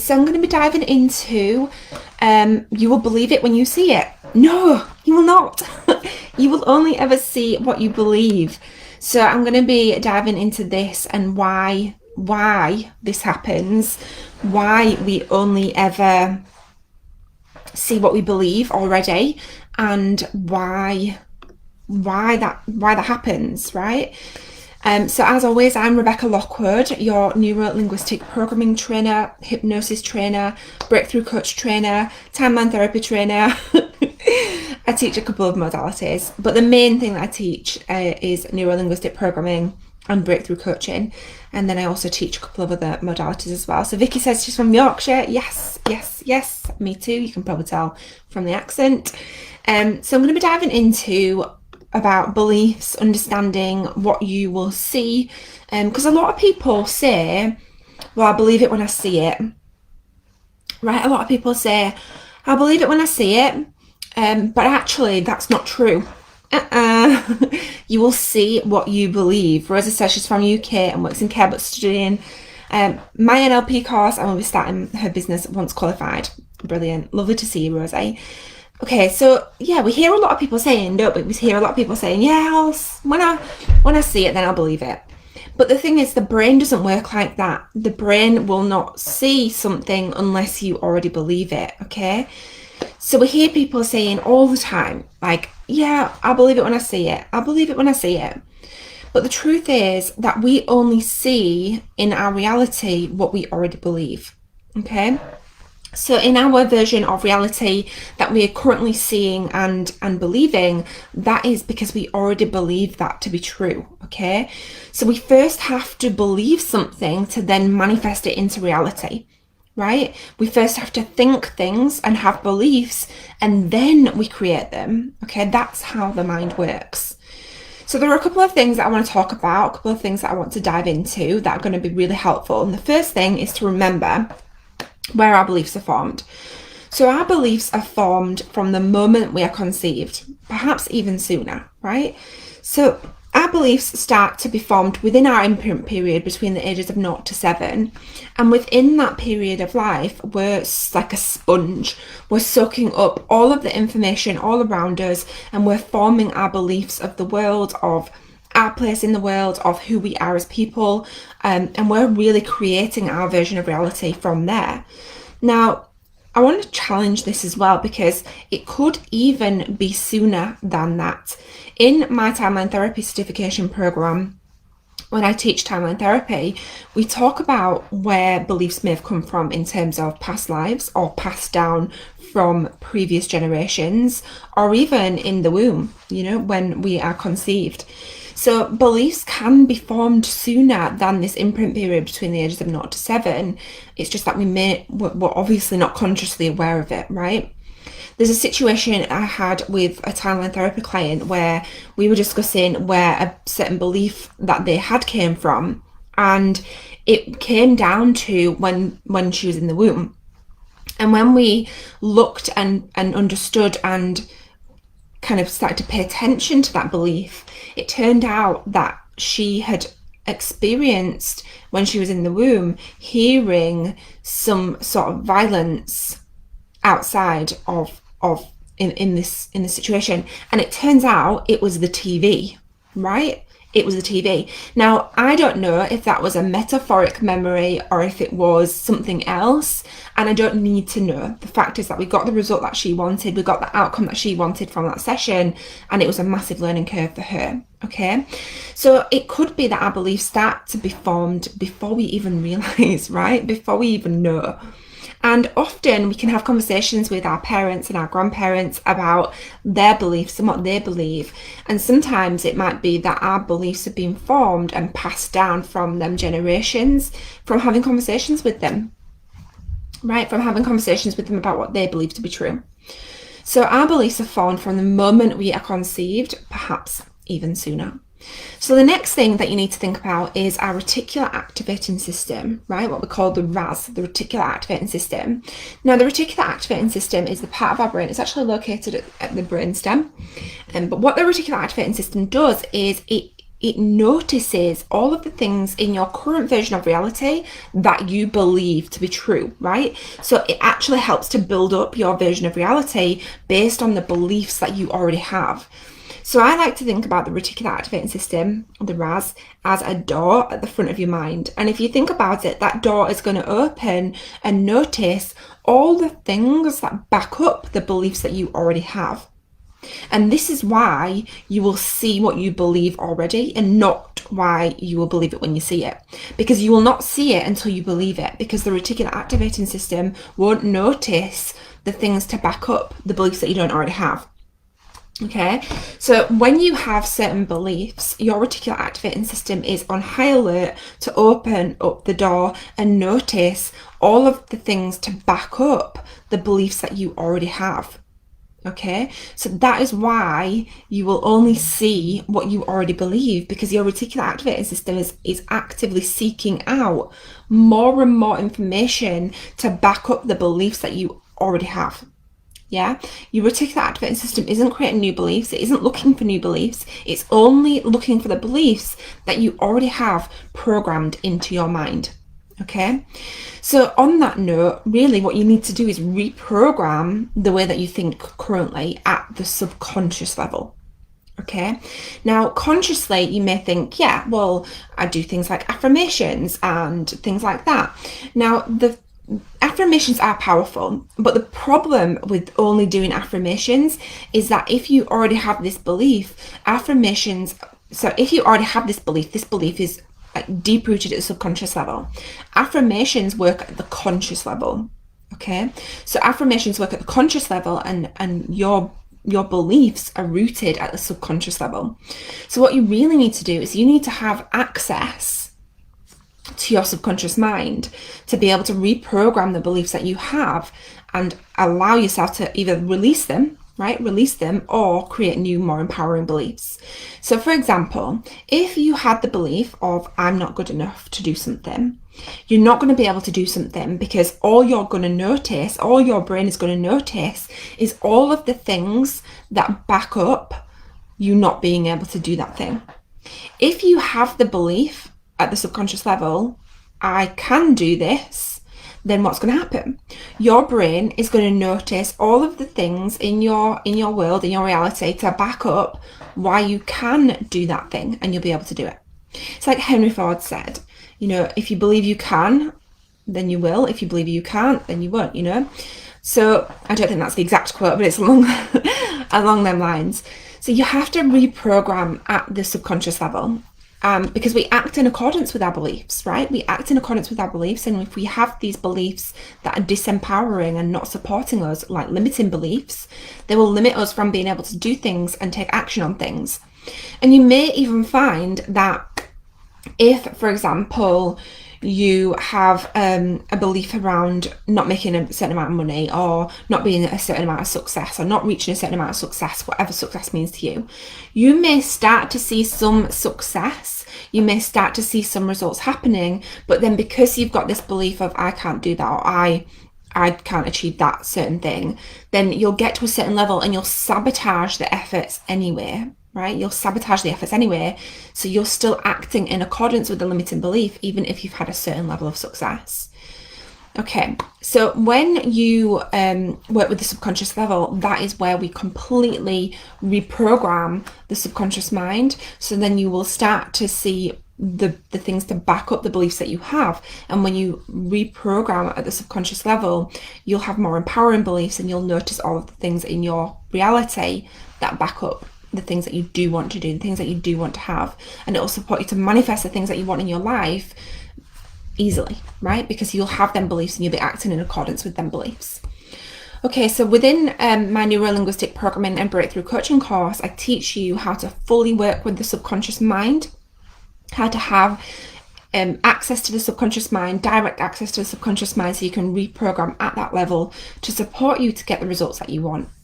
So I'm going to be diving into, you will believe it when you see it. No, you will not. You will only ever see what you believe. So I'm going to be diving into this and why this happens, why we only ever see what we believe already, and why that happens, right? So as always, I'm Rebecca Lockwood, your neuro-linguistic programming trainer, hypnosis trainer, breakthrough coach trainer, timeline therapy trainer. I teach a couple of modalities, but the main thing that I teach is neuro-linguistic programming and breakthrough coaching. And then I also teach a couple of other modalities as well. So Vicky says she's from Yorkshire. Yes, yes, yes. Me too. You can probably tell from the accent. So I'm going to be diving into about beliefs, understanding what you will see. Because a lot of people say, well, I believe it when I see it. Right? A lot of people say, I believe it when I see it. But actually, that's not true. You will see what you believe. Rosie says she's from UK and works in care but studying my NLP course and will be starting her business once qualified. Brilliant. Lovely to see you, Rosie. Okay, so yeah, we hear a lot of people saying, don't we? We hear a lot of people saying, yeah, when I see it, then I'll believe it. But the thing is, the brain doesn't work like that. The brain will not see something unless you already believe it, okay? So we hear people saying all the time, like, yeah, I believe it when I see it. I believe it when I see it. But the truth is that we only see in our reality what we already believe, okay? So in our version of reality that we are currently seeing and believing, that is because we already believe that to be true, okay? So we first have to believe something to then manifest it into reality, right? We first have to think things and have beliefs, and then we create them, okay? That's how the mind works. So there are a couple of things that I want to talk about, a couple of things that I want to dive into that are going to be really helpful. And the first thing is to remember where our beliefs are formed. So our beliefs are formed from the moment we are conceived, perhaps even sooner, right? So our beliefs start to be formed within our imprint period between the ages of 0 to 7. And within that period of life, we're like a sponge. We're soaking up all of the information all around us, and we're forming our beliefs of the world, of our place in the world, of who we are as people, and we're really creating our version of reality from there. Now, I want to challenge this as well, because it could even be sooner than that. In my timeline therapy certification program, when I teach timeline therapy, we talk about where beliefs may have come from in terms of past lives or passed down from previous generations, or even in the womb, when we are conceived. So beliefs can be formed sooner than this imprint period between the ages of 0 to 7. It's just that we're obviously not consciously aware of it, right? There's a situation I had with a timeline therapy client where we were discussing where a certain belief that they had came from, and it came down to when she was in the womb. And when we looked and understood and kind of started to pay attention to that belief, it turned out that she had experienced, when she was in the womb, hearing some sort of violence outside in this situation. And it turns out it was the TV, right? It was the TV. Now, I don't know if that was a metaphoric memory or if it was something else, and I don't need to know. The fact is that we got the result that she wanted, we got the outcome that she wanted from that session, and it was a massive learning curve for her, okay? So it could be that our beliefs start to be formed before we even realise, right? Before we even know. And often we can have conversations with our parents and our grandparents about their beliefs and what they believe. And sometimes it might be that our beliefs have been formed and passed down from them generations, from having conversations with them, right? From having conversations with them about what they believe to be true. So our beliefs are formed from the moment we are conceived, perhaps even sooner. So the next thing that you need to think about is our reticular activating system, right? What we call the RAS, the reticular activating system. Now, the reticular activating system is the part of our brain. It's actually located at the brainstem. But what the reticular activating system does is it it notices all of the things in your current version of reality that you believe to be true, right? So it actually helps to build up your version of reality based on the beliefs that you already have. So I like to think about the reticular activating system, the RAS, as a door at the front of your mind. And if you think about it, that door is going to open and notice all the things that back up the beliefs that you already have. And this is why you will see what you believe already, and not why you will believe it when you see it. Because you will not see it until you believe it, because the reticular activating system won't notice the things to back up the beliefs that you don't already have. Okay, so when you have certain beliefs, your reticular activating system is on high alert to open up the door and notice all of the things to back up the beliefs that you already have. Okay, so that is why you will only see what you already believe, because your reticular activating system is actively seeking out more and more information to back up the beliefs that you already have. Yeah, your reticular activating system isn't creating new beliefs, it isn't looking for new beliefs, it's only looking for the beliefs that you already have programmed into your mind. Okay, so on that note, really what you need to do is reprogram the way that you think currently at the subconscious level. Okay, now consciously you may think, yeah, well, I do things like affirmations and things like that. Now, the affirmations are powerful, but the problem with only doing affirmations is that if you already have this belief, if you already have this belief is deep rooted at the subconscious level. Affirmations work at the conscious level. Okay, so affirmations work at the conscious level, and your beliefs are rooted at the subconscious level. So what you really need to do is you need to have access to your subconscious mind to be able to reprogram the beliefs that you have and allow yourself to either release them, or create new, more empowering beliefs. So for example, if you had the belief of I'm not good enough to do something, you're not going to be able to do something, because all your brain is going to notice is all of the things that back up you not being able to do that thing. If you have the belief at the subconscious level, I can do this, then what's going to happen? Your brain is going to notice all of the things in your world, in your reality, to back up why you can do that thing, and you'll be able to do it. It's like Henry Ford said, if you believe you can, then you will. If you believe you can't, then you won't, So I don't think that's the exact quote, but it's along them lines. So you have to reprogram at the subconscious level. Because we act in accordance with our beliefs, right? We act in accordance with our beliefs, and if we have these beliefs that are disempowering and not supporting us, like limiting beliefs, they will limit us from being able to do things and take action on things. And you may even find that if, for example, you have a belief around not making a certain amount of money, or not being a certain amount of success, or not reaching a certain amount of success, whatever success means to you, you may start to see some success, you may start to see some results happening, but then because you've got this belief of I can't do that, or I can't achieve that certain thing, then you'll get to a certain level and you'll sabotage the efforts anyway. Right? You'll sabotage the efforts anyway, so you're still acting in accordance with the limiting belief, even if you've had a certain level of success. Okay, so when you work with the subconscious level, that is where we completely reprogram the subconscious mind. So then you will start to see the things to back up the beliefs that you have. And when you reprogram at the subconscious level, you'll have more empowering beliefs, and you'll notice all of the things in your reality that back up the things that you do want to do, the things that you do want to have, and it will support you to manifest the things that you want in your life easily, right? Because you'll have them beliefs and you'll be acting in accordance with them beliefs. Okay, so within my neuro-linguistic programming and breakthrough coaching course, I teach you how to fully work with the subconscious mind, how to have access to the subconscious mind, direct access to the subconscious mind, so you can reprogram at that level to support you to get the results that you want.